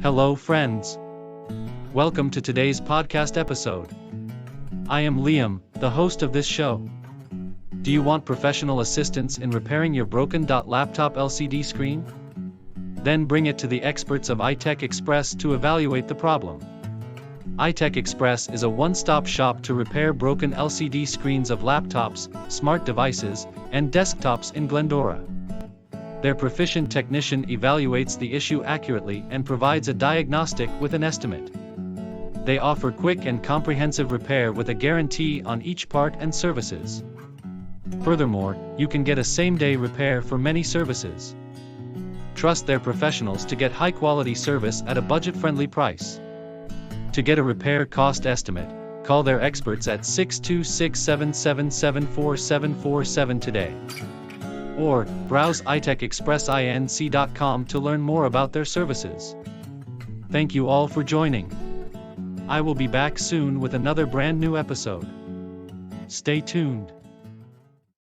Hello, friends. Welcome to today's podcast episode. I am Liam, the host of this show. Do you want professional assistance in repairing your broken laptop LCD screen? Then bring it to the experts of iTech Xpress to evaluate the problem. iTech Xpress is a one-stop shop to repair broken LCD screens of laptops, smart devices, and desktops in Glendora. Their proficient technician evaluates the issue accurately and provides a diagnostic with an estimate. They offer quick and comprehensive repair with a guarantee on each part and services. Furthermore, you can get a same-day repair for many services. Trust their professionals to get high-quality service at a budget-friendly price. To get a repair cost estimate, call their experts at 626-777-4747 today. Or, browse itechexpressinc.com to learn more about their services. Thank you all for joining. I will be back soon with another brand new episode. Stay tuned.